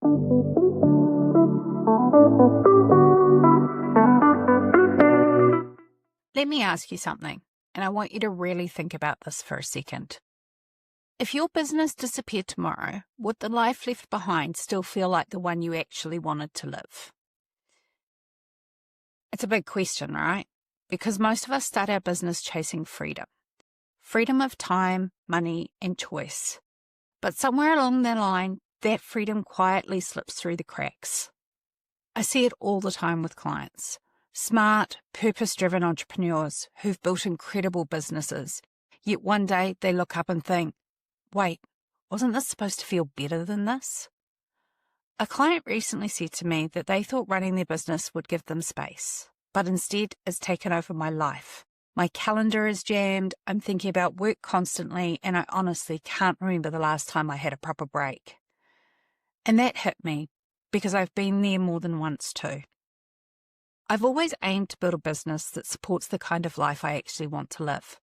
Let me ask you something, and I want you to really think about this for a second. If your business disappeared tomorrow, would the life left behind still feel like the one you actually wanted to live? It's a big question, right? Because most of us start our business chasing freedom. Freedom of time, money, and choice. But somewhere along the line, that freedom quietly slips through the cracks. I see it all the time with clients. Smart, purpose-driven entrepreneurs who've built incredible businesses, yet one day they look up and think, wait, wasn't this supposed to feel better than this? A client recently said to me that they thought running their business would give them space, but instead it's taken over my life. My calendar is jammed, I'm thinking about work constantly, and I honestly can't remember the last time I had a proper break. And that hit me, because I've been there more than once too. I've always aimed to build a business that supports the kind of life I actually want to live.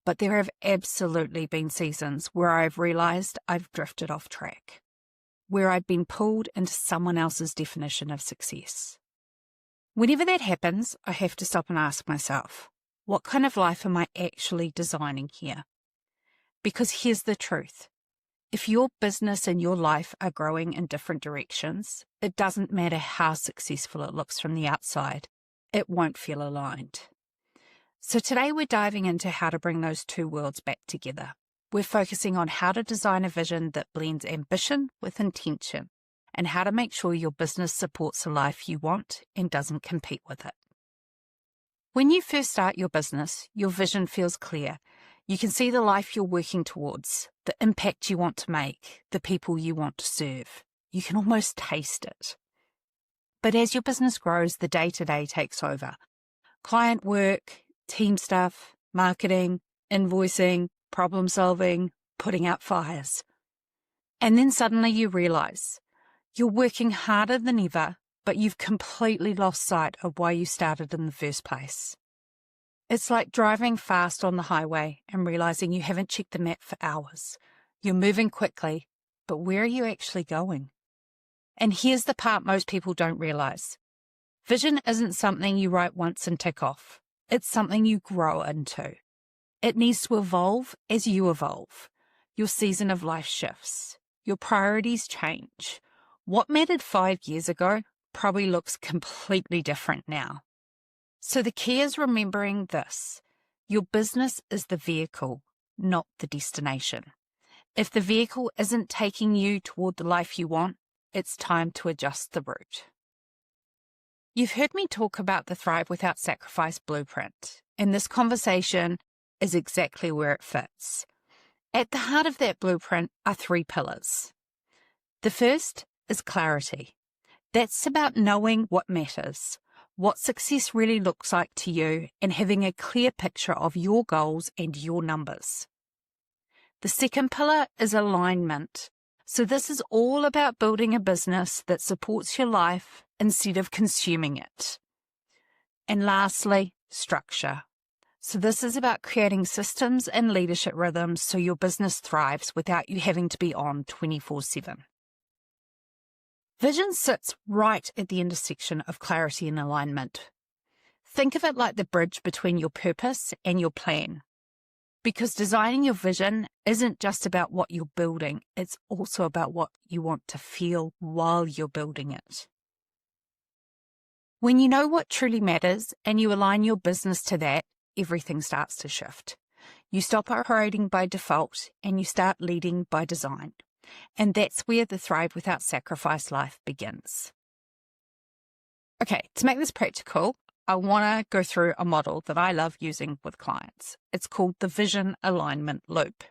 But there have absolutely been seasons where I've realised I've drifted off track, where I've been pulled into someone else's definition of success. Whenever that happens, I have to stop and ask myself, what kind of life am I actually designing here? Because here's the truth. If your business and your life are growing in different directions, it doesn't matter how successful it looks from the outside. It won't feel aligned. So today we're diving into how to bring those two worlds back together. We're focusing on how to design a vision that blends ambition with intention, and how to make sure your business supports the life you want and doesn't compete with it. When you first start your business, your vision feels clear. You can see the life you're working towards, the impact you want to make, the people you want to serve. You can almost taste it. But as your business grows, the day-to-day takes over. Client work, team stuff, marketing, invoicing, problem solving, putting out fires. And then suddenly you realize you're working harder than ever, but you've completely lost sight of why you started in the first place. It's like driving fast on the highway and realizing you haven't checked the map for hours. You're moving quickly, but where are you actually going? And here's the part most people don't realize. Vision isn't something you write once and tick off. It's something you grow into. It needs to evolve as you evolve. Your season of life shifts. Your priorities change. What mattered 5 years ago probably looks completely different now. So the key is remembering this. Your business is the vehicle, not the destination. If the vehicle isn't taking you toward the life you want, it's time to adjust the route. You've heard me talk about the Thrive Without Sacrifice blueprint, and this conversation is exactly where it fits. At the heart of that blueprint are 3 pillars. The first is clarity. That's about knowing what matters, what success really looks like to you, and having a clear picture of your goals and your numbers. The second pillar is alignment. So this is all about building a business that supports your life instead of consuming it. And lastly, structure. So this is about creating systems and leadership rhythms so your business thrives without you having to be on 24/7. Vision sits right at the intersection of clarity and alignment. Think of it like the bridge between your purpose and your plan. Because designing your vision isn't just about what you're building, it's also about what you want to feel while you're building it. When you know what truly matters and you align your business to that, everything starts to shift. You stop operating by default and you start leading by design. And that's where the Thrive Without Sacrifice life begins. Okay, to make this practical, I want to go through a model that I love using with clients. It's called the Vision Alignment Loop.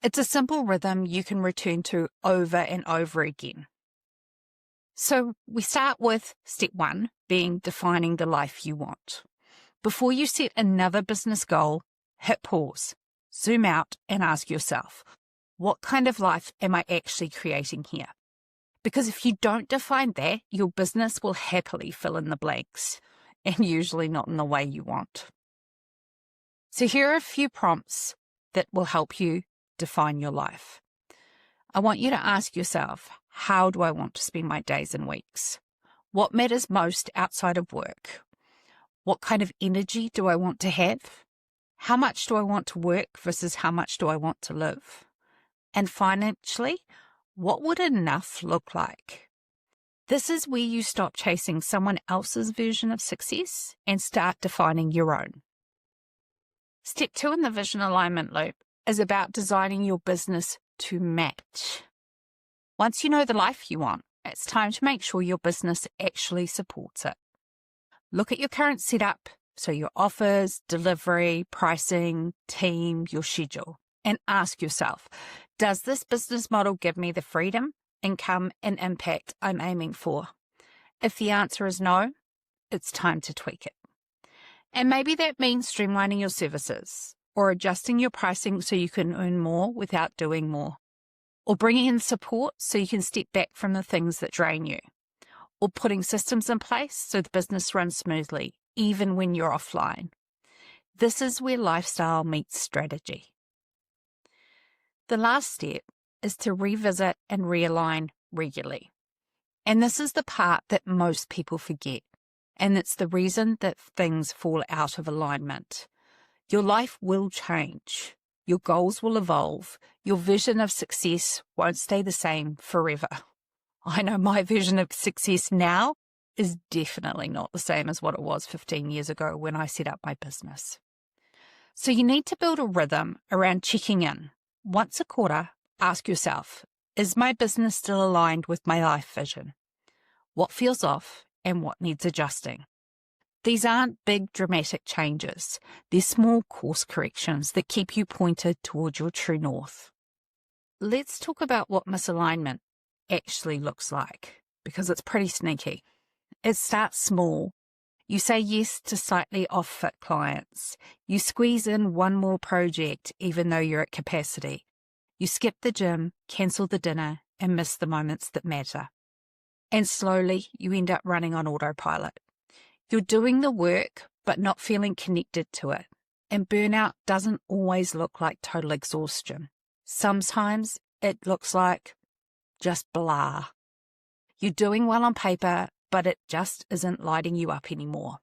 It's a simple rhythm you can return to over and over again. So we start with step 1, being defining the life you want. Before you set another business goal, hit pause, zoom out, and ask yourself, what kind of life am I actually creating here? Because if you don't define that, your business will happily fill in the blanks, and usually not in the way you want. So here are a few prompts that will help you define your life. I want you to ask yourself, How do I want to spend my days and weeks? What matters most outside of work? What kind of energy do I want to have? How much do I want to work versus how much do I want to live? And financially, what would enough look like? This is where you stop chasing someone else's version of success and start defining your own. Step 2 in the vision alignment loop is about designing your business to match. Once you know the life you want, it's time to make sure your business actually supports it. Look at your current setup, so your offers, delivery, pricing, team, your schedule, and ask yourself, does this business model give me the freedom, income, and impact I'm aiming for? If the answer is no, it's time to tweak it. And maybe that means streamlining your services or adjusting your pricing so you can earn more without doing more, or bringing in support so you can step back from the things that drain you, or putting systems in place so the business runs smoothly, even when you're offline. This is where lifestyle meets strategy. The last step is to revisit and realign regularly. And this is the part that most people forget. And it's the reason that things fall out of alignment. Your life will change. Your goals will evolve. Your vision of success won't stay the same forever. I know my vision of success now is definitely not the same as what it was 15 years ago when I set up my business. So you need to build a rhythm around checking in. Once a quarter, ask yourself, is my business still aligned with my life vision? What feels off and what needs adjusting? These aren't big dramatic changes. They're small course corrections that keep you pointed towards your true north. Let's talk about what misalignment actually looks like, because it's pretty sneaky. It starts small. You say yes to slightly off-fit clients. You squeeze in one more project even though you're at capacity. You skip the gym, cancel the dinner, and miss the moments that matter. And slowly, you end up running on autopilot. You're doing the work, but not feeling connected to it. And burnout doesn't always look like total exhaustion. Sometimes it looks like just blah. You're doing well on paper, but it just isn't lighting you up anymore.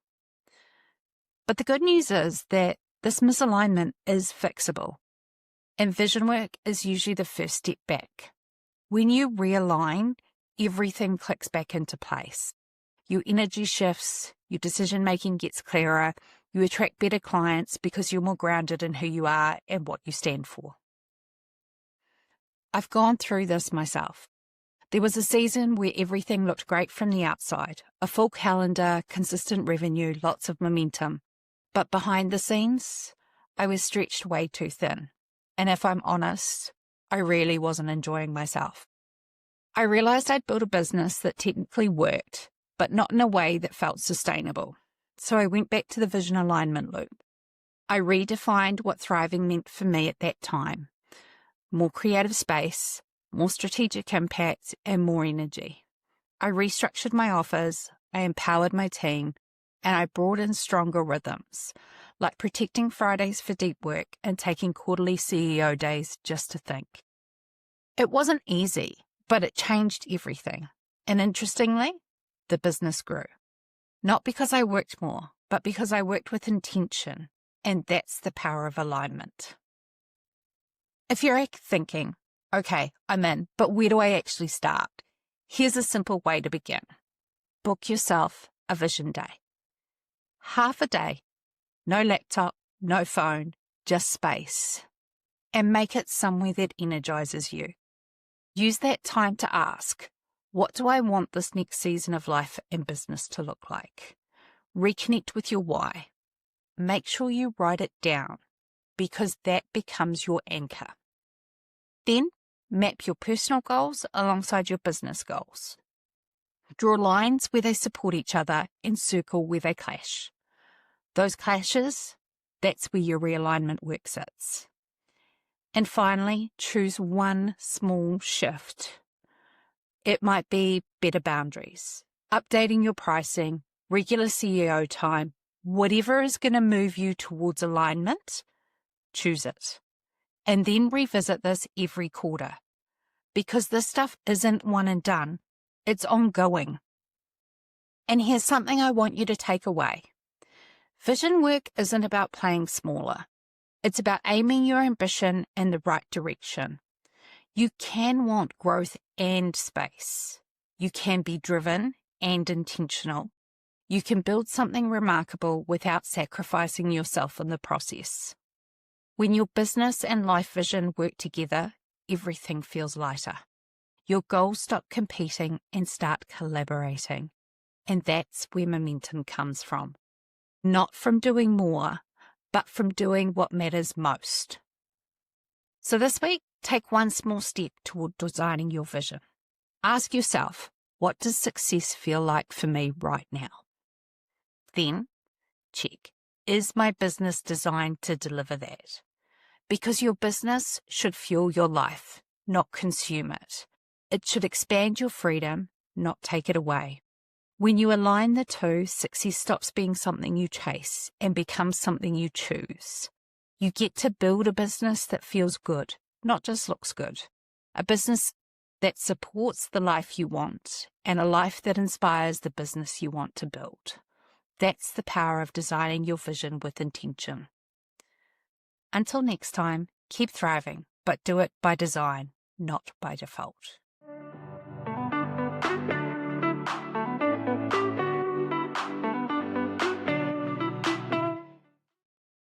But the good news is that this misalignment is fixable. And vision work is usually the first step back. When you realign, everything clicks back into place. Your energy shifts, your decision-making gets clearer, you attract better clients because you're more grounded in who you are and what you stand for. I've gone through this myself. There was a season where everything looked great from the outside, a full calendar, consistent revenue, lots of momentum. But behind the scenes, I was stretched way too thin. And if I'm honest, I really wasn't enjoying myself. I realized I'd built a business that technically worked, but not in a way that felt sustainable. So I went back to the vision alignment loop. I redefined what thriving meant for me at that time. More creative space, more strategic impact, and more energy. I restructured my offers, I empowered my team, and I brought in stronger rhythms, like protecting Fridays for deep work and taking quarterly CEO days just to think. It wasn't easy, but it changed everything. And interestingly, the business grew. Not because I worked more, but because I worked with intention, and that's the power of alignment. If you're thinking, okay, I'm in, but where do I actually start? Here's a simple way to begin. Book yourself a vision day. Half a day, no laptop, no phone, just space. And make it somewhere that energizes you. Use that time to ask, what do I want this next season of life and business to look like? Reconnect with your why. Make sure you write it down, because that becomes your anchor. Then, map your personal goals alongside your business goals. Draw lines where they support each other and circle where they clash. Those clashes, that's where your realignment work sits. And finally, choose one small shift. It might be better boundaries, updating your pricing, regular CEO time, whatever is going to move you towards alignment, choose it. And then revisit this every quarter. because this stuff isn't one and done. It's ongoing. And here's something I want you to take away. Vision work isn't about playing smaller. It's about aiming your ambition in the right direction. You can want growth and space. You can be driven and intentional. You can build something remarkable without sacrificing yourself in the process. When your business and life vision work together, everything feels lighter. Your goals stop competing and start collaborating. And that's where momentum comes from. Not from doing more, but from doing what matters most. So this week, take one small step toward designing your vision. Ask yourself, what does success feel like for me right now? Then, check, is my business designed to deliver that? Because your business should fuel your life, not consume it. It should expand your freedom, not take it away. When you align the two, success stops being something you chase and becomes something you choose. You get to build a business that feels good, not just looks good. A business that supports the life you want and a life that inspires the business you want to build. That's the power of designing your vision with intention. Until next time, keep thriving, but do it by design, not by default.